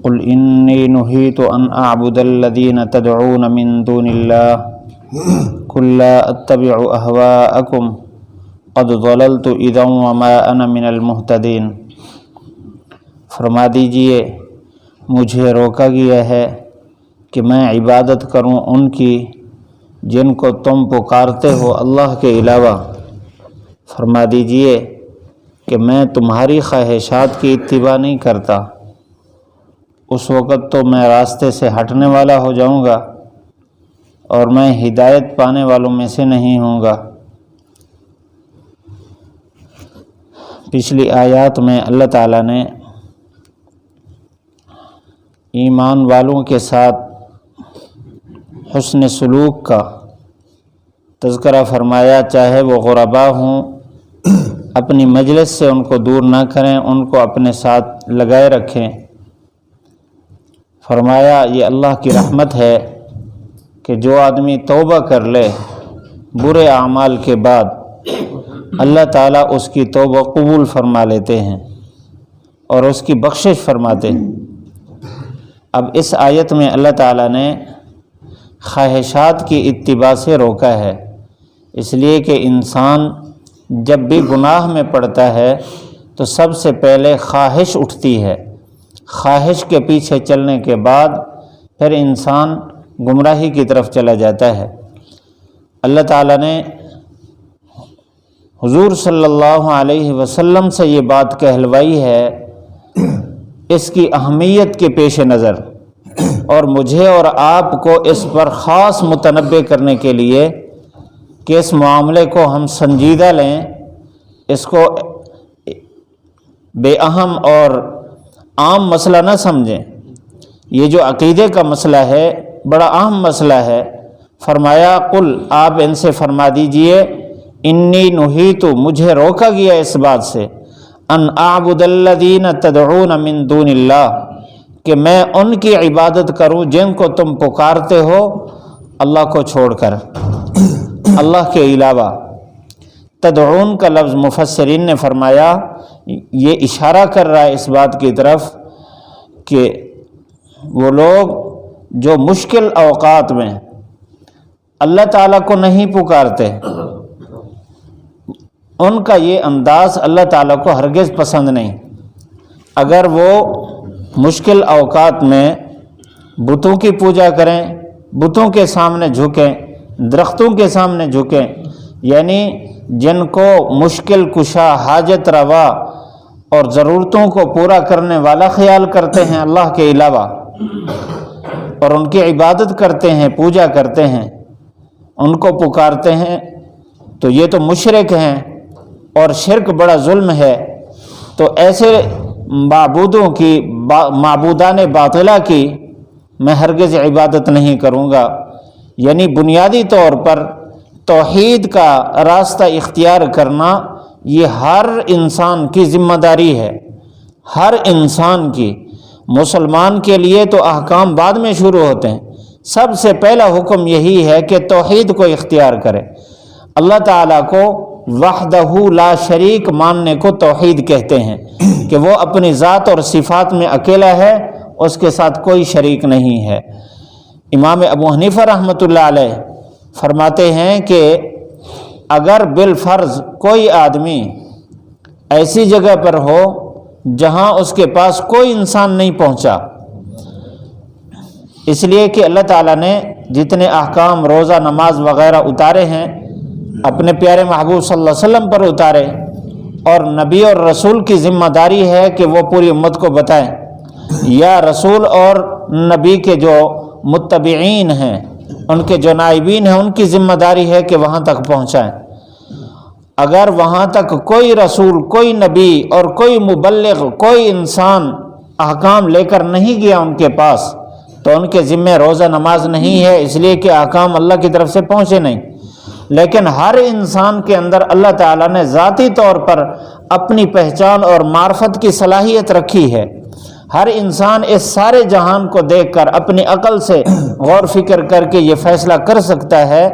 قل انی نہیت ان اعبد الذین تدعون من دون اللہ قل لا اتبع اہواءکم قد ضللت اذا وما انا من المہتدین۔ فرما دیجئے مجھے روکا گیا ہے کہ میں عبادت کروں ان کی جن کو تم پکارتے ہو اللہ کے علاوہ۔ فرما دیجئے کہ میں تمہاری خواہشات کی اتباع نہیں کرتا، اس وقت تو میں راستے سے ہٹنے والا ہو جاؤں گا اور میں ہدایت پانے والوں میں سے نہیں ہوں گا۔ پچھلی آیات میں اللہ تعالیٰ نے ایمان والوں کے ساتھ حسن سلوک کا تذکرہ فرمایا، چاہے وہ غربا ہوں، اپنی مجلس سے ان کو دور نہ کریں، ان کو اپنے ساتھ لگائے رکھیں۔ فرمایا یہ اللہ کی رحمت ہے کہ جو آدمی توبہ کر لے برے اعمال کے بعد، اللہ تعالیٰ اس کی توبہ قبول فرما لیتے ہیں اور اس کی بخشش فرماتے ہیں۔ اب اس آیت میں اللہ تعالیٰ نے خواہشات کی اتباع سے روکا ہے، اس لیے کہ انسان جب بھی گناہ میں پڑتا ہے تو سب سے پہلے خواہش اٹھتی ہے، خواہش کے پیچھے چلنے کے بعد پھر انسان گمراہی کی طرف چلا جاتا ہے۔ اللہ تعالیٰ نے حضور صلی اللہ علیہ وسلم سے یہ بات کہلوائی ہے اس کی اہمیت کے پیش نظر، اور مجھے اور آپ کو اس پر خاص متنبہ کرنے کے لیے کہ اس معاملے کو ہم سنجیدہ لیں، اس کو بے اہم اور عام مسئلہ نہ سمجھیں۔ یہ جو عقیدے کا مسئلہ ہے بڑا اہم مسئلہ ہے۔ فرمایا قل، آپ ان سے فرما دیجئے انی نہیت، مجھے روکا گیا اس بات سے، ان اعبد الذین تدعون من دون اللہ، کہ میں ان کی عبادت کروں جن کو تم پکارتے ہو اللہ کو چھوڑ کر، اللہ کے علاوہ۔ تدعون کا لفظ مفسرین نے فرمایا یہ اشارہ کر رہا ہے اس بات کی طرف کہ وہ لوگ جو مشکل اوقات میں اللہ تعالیٰ کو نہیں پکارتے، ان کا یہ انداز اللہ تعالیٰ کو ہرگز پسند نہیں۔ اگر وہ مشکل اوقات میں بتوں کی پوجا کریں، بتوں کے سامنے جھکیں، درختوں کے سامنے جھکیں، یعنی جن کو مشکل کشا، حاجت روا اور ضرورتوں کو پورا کرنے والا خیال کرتے ہیں اللہ کے علاوہ، اور ان کی عبادت کرتے ہیں، پوجا کرتے ہیں، ان کو پکارتے ہیں، تو یہ تو مشرک ہیں اور شرک بڑا ظلم ہے۔ تو ایسے معبودوں کی، معبودان باطلہ کی میں ہرگز عبادت نہیں کروں گا۔ یعنی بنیادی طور پر توحید کا راستہ اختیار کرنا یہ ہر انسان کی ذمہ داری ہے، ہر انسان کی۔ مسلمان کے لیے تو احکام بعد میں شروع ہوتے ہیں، سب سے پہلا حکم یہی ہے کہ توحید کو اختیار کرے، اللہ تعالیٰ کو وحدہ لا شریک ماننے کو توحید کہتے ہیں، کہ وہ اپنی ذات اور صفات میں اکیلا ہے، اس کے ساتھ کوئی شریک نہیں ہے۔ امام ابو حنیفہ رحمۃ اللہ علیہ فرماتے ہیں کہ اگر بالفرض کوئی آدمی ایسی جگہ پر ہو جہاں اس کے پاس کوئی انسان نہیں پہنچا، اس لیے کہ اللہ تعالیٰ نے جتنے احکام روزہ، نماز وغیرہ اتارے ہیں اپنے پیارے محبوب صلی اللہ علیہ وسلم پر اتارے، اور نبی اور رسول کی ذمہ داری ہے کہ وہ پوری امت کو بتائیں، یا رسول اور نبی کے جو متبعین ہیں، ان کے جو نائبین ہیں، ان کی ذمہ داری ہے کہ وہاں تک پہنچائیں۔ اگر وہاں تک کوئی رسول، کوئی نبی اور کوئی مبلغ، کوئی انسان احکام لے کر نہیں گیا ان کے پاس، تو ان کے ذمہ روزہ نماز نہیں ہے، اس لیے کہ احکام اللہ کی طرف سے پہنچے نہیں۔ لیکن ہر انسان کے اندر اللہ تعالیٰ نے ذاتی طور پر اپنی پہچان اور معرفت کی صلاحیت رکھی ہے۔ ہر انسان اس سارے جہان کو دیکھ کر اپنی عقل سے غور فکر کر کے یہ فیصلہ کر سکتا ہے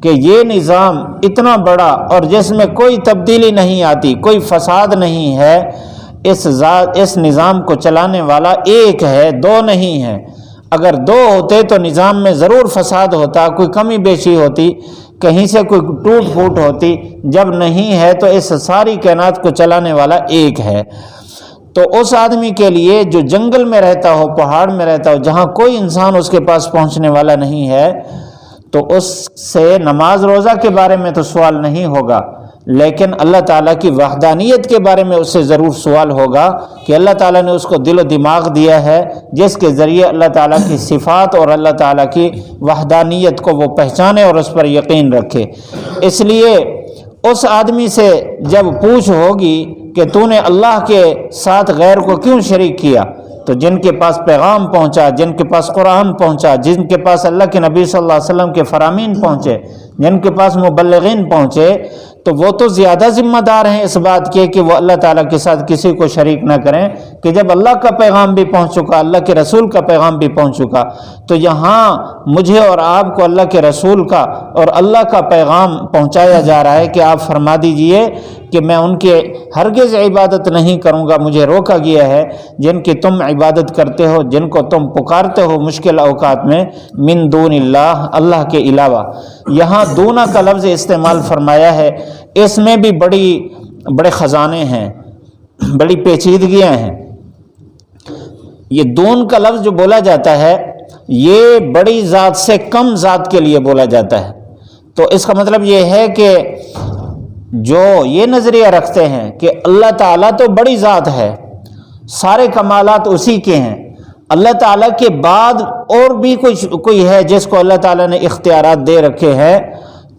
کہ یہ نظام اتنا بڑا اور جس میں کوئی تبدیلی نہیں آتی، کوئی فساد نہیں ہے، اس نظام کو چلانے والا ایک ہے، دو نہیں ہے۔ اگر دو ہوتے تو نظام میں ضرور فساد ہوتا، کوئی کمی بیشی ہوتی، کہیں سے کوئی ٹوٹ پھوٹ ہوتی۔ جب نہیں ہے تو اس ساری کائنات کو چلانے والا ایک ہے۔ تو اس آدمی کے لیے جو جنگل میں رہتا ہو، پہاڑ میں رہتا ہو، جہاں کوئی انسان اس کے پاس پہنچنے والا نہیں ہے، تو اس سے نماز روزہ کے بارے میں تو سوال نہیں ہوگا، لیکن اللہ تعالیٰ کی وحدانیت کے بارے میں اس سے ضرور سوال ہوگا کہ اللہ تعالیٰ نے اس کو دل و دماغ دیا ہے جس کے ذریعے اللہ تعالیٰ کی صفات اور اللہ تعالیٰ کی وحدانیت کو وہ پہچانے اور اس پر یقین رکھے۔ اس لیے اس آدمی سے جب پوچھ ہوگی کہ تو نے اللہ کے ساتھ غیر کو کیوں شریک کیا، تو جن کے پاس پیغام پہنچا، جن کے پاس قرآن پہنچا، جن کے پاس اللہ کے نبی صلی اللہ علیہ وسلم کے فرامین پہنچے، جن کے پاس مبلغین پہنچے، تو وہ تو زیادہ ذمہ دار ہیں اس بات کے کہ وہ اللہ تعالیٰ کے ساتھ کسی کو شریک نہ کریں، کہ جب اللہ کا پیغام بھی پہنچ چکا، اللہ کے رسول کا پیغام بھی پہنچ چکا، تو یہاں مجھے اور آپ کو اللہ کے رسول کا اور اللہ کا پیغام پہنچایا جا رہا ہے کہ آپ فرما دیجئے کہ میں ان کے ہرگز عبادت نہیں کروں گا، مجھے روکا گیا ہے جن کی تم عبادت کرتے ہو، جن کو تم پکارتے ہو مشکل اوقات میں، من دون اللہ، اللہ کے علاوہ۔ یہاں دونا کا لفظ استعمال فرمایا ہے، اس میں بھی بڑے خزانے ہیں، بڑی پیچیدگیاں ہیں۔ یہ دون کا لفظ جو بولا جاتا ہے یہ بڑی ذات سے کم ذات کے لیے بولا جاتا ہے۔ تو اس کا مطلب یہ ہے کہ جو یہ نظریہ رکھتے ہیں کہ اللہ تعالیٰ تو بڑی ذات ہے، سارے کمالات اسی کے ہیں، اللہ تعالیٰ کے بعد اور بھی کوئی ہے جس کو اللہ تعالیٰ نے اختیارات دے رکھے ہیں،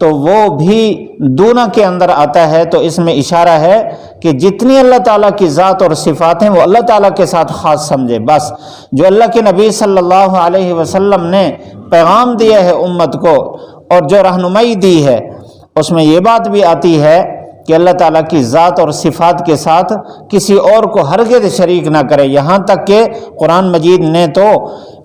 تو وہ بھی دونا کے اندر آتا ہے۔ تو اس میں اشارہ ہے کہ جتنی اللہ تعالیٰ کی ذات اور صفات ہیں وہ اللہ تعالیٰ کے ساتھ خاص سمجھے۔ بس جو اللہ کے نبی صلی اللہ علیہ وسلم نے پیغام دیا ہے امت کو اور جو رہنمائی دی ہے، اس میں یہ بات بھی آتی ہے کہ اللہ تعالیٰ کی ذات اور صفات کے ساتھ کسی اور کو ہرگز شریک نہ کرے۔ یہاں تک کہ قرآن مجید نے تو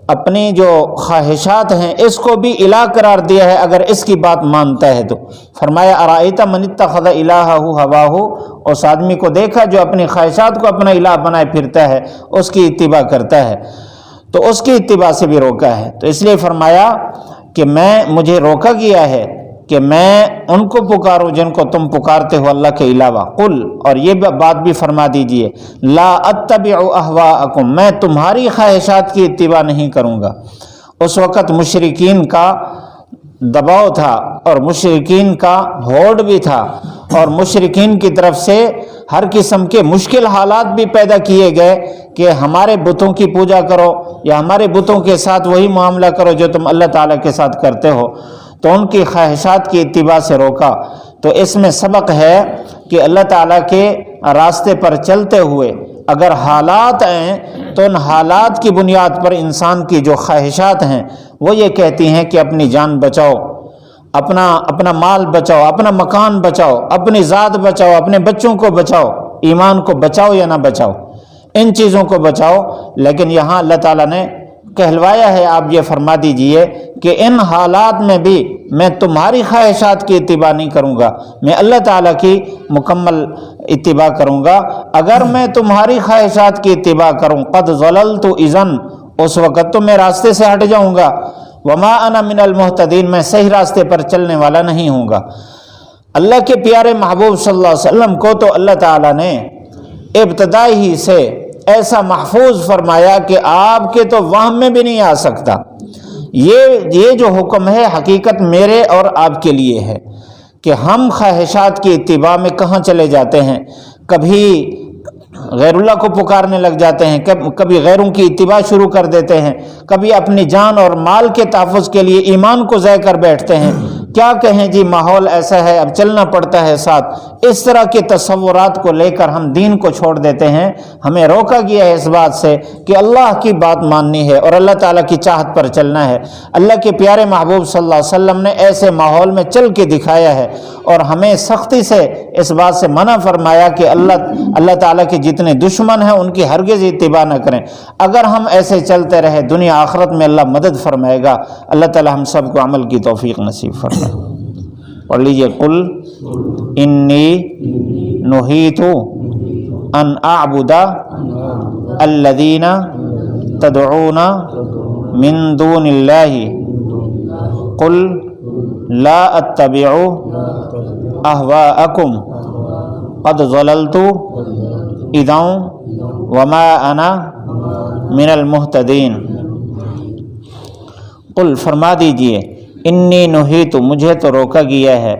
اپنی جو خواہشات ہیں اس کو بھی الہ قرار دیا ہے اگر اس کی بات مانتا ہے تو۔ فرمایا ارائیت من اتخذ الہہ ہواہ، اس آدمی کو دیکھا جو اپنی خواہشات کو اپنا الہ بنائے پھرتا ہے، اس کی اتباع کرتا ہے، تو اس کی اتباع سے بھی روکا ہے۔ تو اس لیے فرمایا کہ مجھے روکا گیا ہے کہ میں ان کو پکاروں جن کو تم پکارتے ہو اللہ کے علاوہ۔ قل، اور یہ بات بھی فرما دیجئے، لا اتبع اہواءکم، میں تمہاری خواہشات کی اتباع نہیں کروں گا۔ اس وقت مشرکین کا دباؤ تھا اور مشرکین کا ہوڑ بھی تھا، اور مشرکین کی طرف سے ہر قسم کے مشکل حالات بھی پیدا کیے گئے کہ ہمارے بتوں کی پوجا کرو یا ہمارے بتوں کے ساتھ وہی معاملہ کرو جو تم اللہ تعالیٰ کے ساتھ کرتے ہو، تو ان کی خواہشات کی اتباع سے روکا۔ تو اس میں سبق ہے کہ اللہ تعالیٰ کے راستے پر چلتے ہوئے اگر حالات آئیں تو ان حالات کی بنیاد پر انسان کی جو خواہشات ہیں وہ یہ کہتی ہیں کہ اپنی جان بچاؤ، اپنا مال بچاؤ، اپنا مکان بچاؤ، اپنی ذات بچاؤ، اپنے بچوں کو بچاؤ، ایمان کو بچاؤ یا نہ بچاؤ، ان چیزوں کو بچاؤ۔ لیکن یہاں اللہ تعالیٰ نے کہلوایا ہے، آپ یہ فرما دیجئے کہ ان حالات میں بھی میں تمہاری خواہشات کی اتباع نہیں کروں گا، میں اللہ تعالیٰ کی مکمل اتباع کروں گا۔ اگر میں تمہاری خواہشات کی اتباع کروں، قد ضللت اذن، اس وقت تو میں راستے سے ہٹ جاؤں گا، وما انا من المہتدین، میں صحیح راستے پر چلنے والا نہیں ہوں گا۔ اللہ کے پیارے محبوب صلی اللہ علیہ وسلم کو تو اللہ تعالیٰ نے ابتدائی ہی سے ایسا محفوظ فرمایا کہ آپ کے تو وہم میں بھی نہیں آ سکتا۔ یہ جو حکم ہے حقیقت میرے اور آپ کے لیے ہے کہ ہم خواہشات کی اتباع میں کہاں چلے جاتے ہیں، کبھی غیر اللہ کو پکارنے لگ جاتے ہیں، کبھی غیروں کی اتباع شروع کر دیتے ہیں، کبھی اپنی جان اور مال کے تحفظ کے لیے ایمان کو ضائع کر بیٹھتے ہیں۔ کیا کہیں جی، ماحول ایسا ہے، اب چلنا پڑتا ہے ساتھ۔ اس طرح کے تصورات کو لے کر ہم دین کو چھوڑ دیتے ہیں۔ ہمیں روکا گیا ہے اس بات سے کہ اللہ کی بات ماننی ہے اور اللہ تعالیٰ کی چاہت پر چلنا ہے۔ اللہ کے پیارے محبوب صلی اللہ علیہ وسلم نے ایسے ماحول میں چل کے دکھایا ہے اور ہمیں سختی سے اس بات سے منع فرمایا کہ اللہ تعالیٰ کے جتنے دشمن ہیں ان کی ہرگز اتباع نہ کریں۔ اگر ہم ایسے چلتے رہے دنیا آخرت میں اللہ مدد فرمائے گا۔ اللہ تعالیٰ ہم سب کو عمل کی توفیق نصیب فرمائے۔ پڑھ لیجئے، قل انی نہیت ان اعبد الذین تدعون من دون اللہ قل لا اتبع اہواءکم قد ضللت اذا وما انا من المہتدین۔ قل فرما دیجئے انی نہیت مجھے تو روکا گیا ہے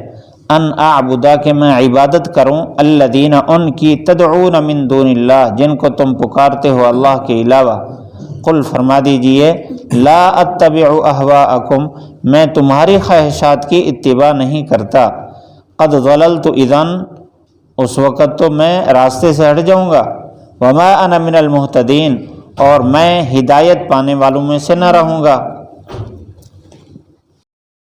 ان اعبدا کہ میں عبادت کروں الذین ان کی تدعون من دون اللہ جن کو تم پکارتے ہو اللہ کے علاوہ۔ قل فرما دیجئے لا اتبع اہواءکم میں تمہاری خواہشات کی اتباع نہیں کرتا، قد ضللت اذن اس وقت تو میں راستے سے ہٹ جاؤں گا، وما انا من المہتدین اور میں ہدایت پانے والوں میں سے نہ رہوں گا۔